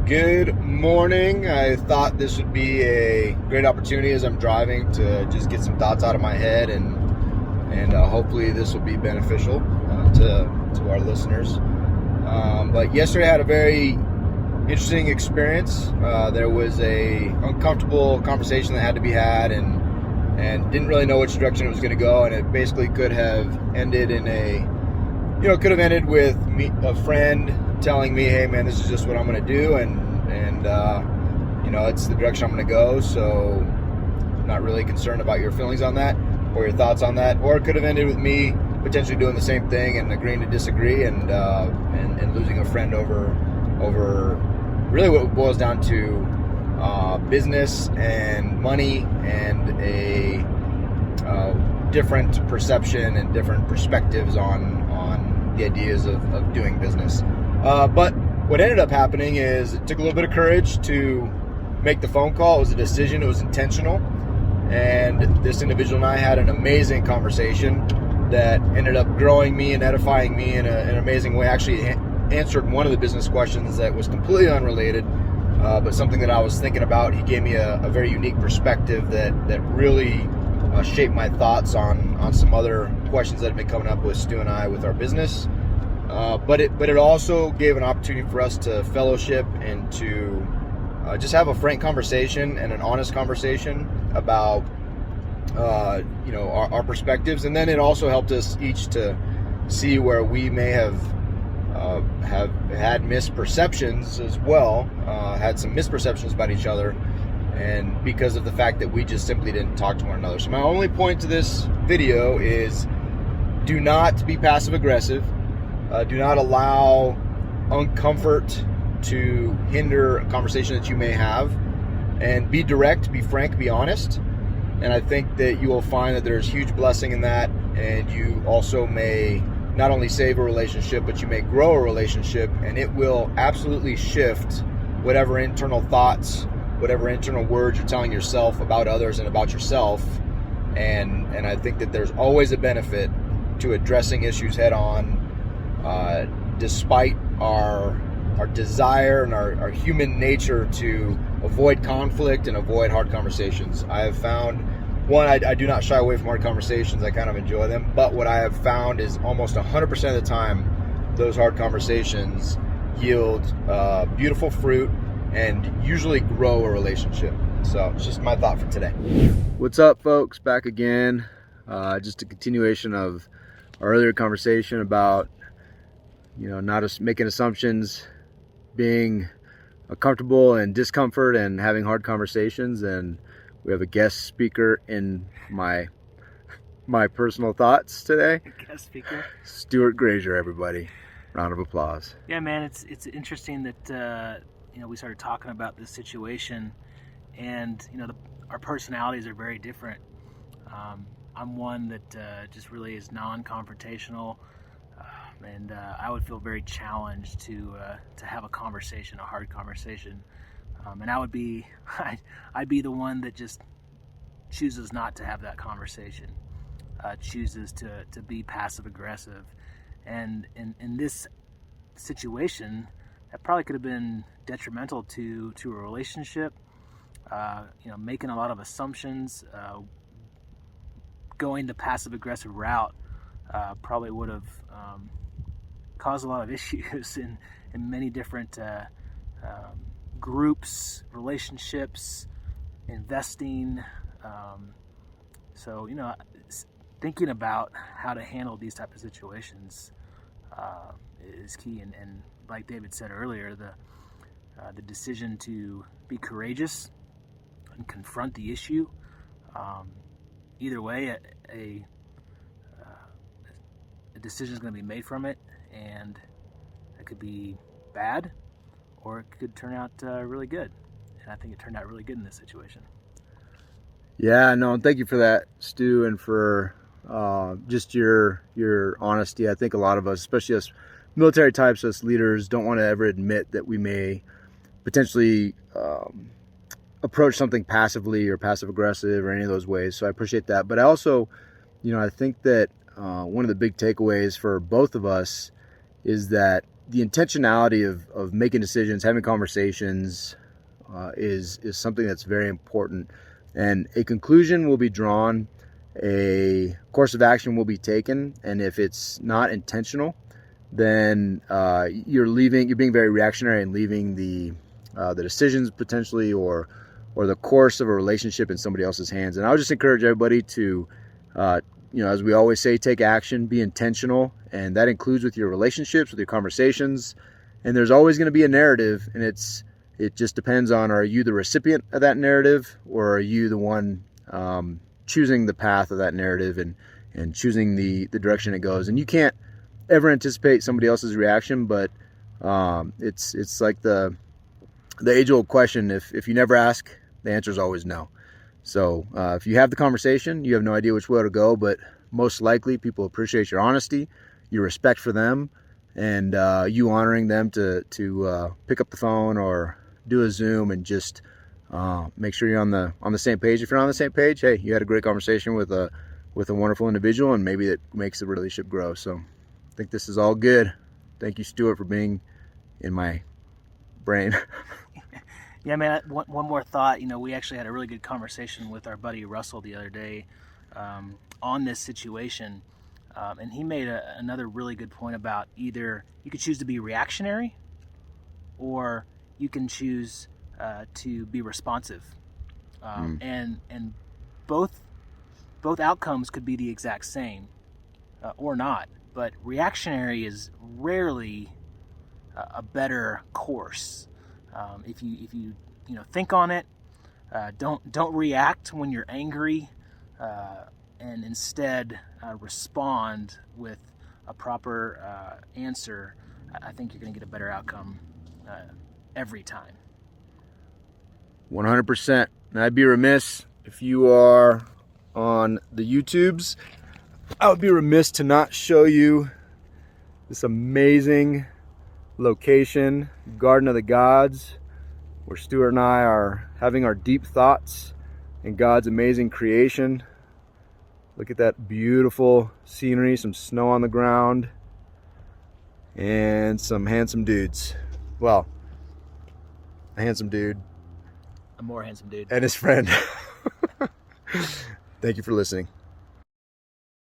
Good morning. I thought this would be a great opportunity as I'm driving to just get some thoughts out of my head, and hopefully this will be beneficial to our listeners. But yesterday I had a very interesting experience. There was a uncomfortable conversation that had to be had, and didn't really know which direction it was going to go, and it basically could have ended with me, a friend telling me, hey man, this is just what I'm going to do, and it's the direction I'm going to go, so I'm not really concerned about your feelings on that or your thoughts on that. Or it could have ended with me potentially doing the same thing and agreeing to disagree, and losing a friend over really what it boils down to business and money and a different perception and different perspectives on the ideas of doing business. But what ended up happening is it took a little bit of courage to make the phone call. It was a decision. It was intentional. And this individual and I had an amazing conversation that ended up growing me and edifying me in an amazing way. Actually answered one of the business questions that was completely unrelated, but something that I was thinking about. He gave me a very unique perspective that really shaped my thoughts on some other questions that have been coming up with Stu and I with our business. But it also gave an opportunity for us to fellowship and to just have a frank conversation and an honest conversation about our perspectives. And then it also helped us each to see where we may have had misperceptions as well, had some misperceptions about each other, and because of the fact that we just simply didn't talk to one another. So my only point to this video is, do not be passive aggressive. Do not allow uncomfort to hinder a conversation that you may have, and be direct, be frank, be honest. And I think that you will find that there's huge blessing in that, and you also may not only save a relationship, but you may grow a relationship, and it will absolutely shift whatever internal thoughts, whatever internal words you're telling yourself about others and about yourself. And I think that there's always a benefit to addressing issues head on, despite our desire and our human nature to avoid conflict and avoid hard conversations. I have found, I do not shy away from hard conversations. I kind of enjoy them. But what I have found is almost 100% of the time, those hard conversations yield beautiful fruit and usually grow a relationship. So it's just my thought for today. What's up, folks? Back again. Just a continuation of our earlier conversation about not making assumptions, being comfortable in discomfort, and having hard conversations. And we have a guest speaker in my personal thoughts today. Guest speaker, Stuart Grazier, everybody. Round of applause. Yeah, man, it's interesting that we started talking about this situation, and our personalities are very different. I'm one that just really is non-confrontational. And I would feel very challenged to have a conversation, a hard conversation, and I'd be the one that just chooses not to have that conversation, chooses to be passive aggressive, and in this situation, that probably could have been detrimental to a relationship. Making a lot of assumptions, going the passive aggressive route probably would have caused a lot of issues in many different groups, relationships, investing. So thinking about how to handle these type of situations is key. And like David said earlier, the decision to be courageous and confront the issue. Either way, a decision is going to be made from it, and it could be bad, or it could turn out really good. And I think it turned out really good in this situation. Yeah, no, and thank you for that, Stu, and for just your honesty. I think a lot of us, especially us military types, us leaders, don't want to ever admit that we may potentially approach something passively or passive aggressive or any of those ways. So I appreciate that. But I also, I think that one of the big takeaways for both of us is that the intentionality of making decisions, having conversations, is something that's very important. And a conclusion will be drawn, a course of action will be taken, and if it's not intentional, then you're being very reactionary and leaving the decisions potentially or the course of a relationship in somebody else's hands. And I would just encourage everybody to, as we always say, take action, be intentional, and that includes with your relationships, with your conversations. And there's always going to be a narrative, and it just depends on, are you the recipient of that narrative, or are you the one choosing the path of that narrative and choosing the direction it goes. And you can't ever anticipate somebody else's reaction, but it's like the age-old question: if you never ask, the answer is always no. So if you have the conversation, you have no idea which way to go, but most likely people appreciate your honesty, your respect for them, and you honoring them to pick up the phone or do a Zoom and just make sure you're on the same page. If you're on the same page, hey, you had a great conversation with a wonderful individual, and maybe it makes the relationship grow. So I think this is all good. Thank you, Stuart, for being in my brain. Yeah, man, one more thought. We actually had a really good conversation with our buddy Russell the other day on this situation. And he made another really good point about either you could choose to be reactionary or you can choose to be responsive. And both outcomes could be the exact same or not. But reactionary is rarely a better course. If you think on it, don't react when you're angry, and instead respond with a proper answer, I think you're going to get a better outcome every time. 100%. And I'd be remiss if you are on the YouTubes. I would be remiss to not show you this amazing location, Garden of the Gods, where Stuart and I are having our deep thoughts in God's amazing creation. Look at that beautiful scenery, some snow on the ground, and some handsome dudes. Well, a handsome dude. A more handsome dude. And his friend. Thank you for listening.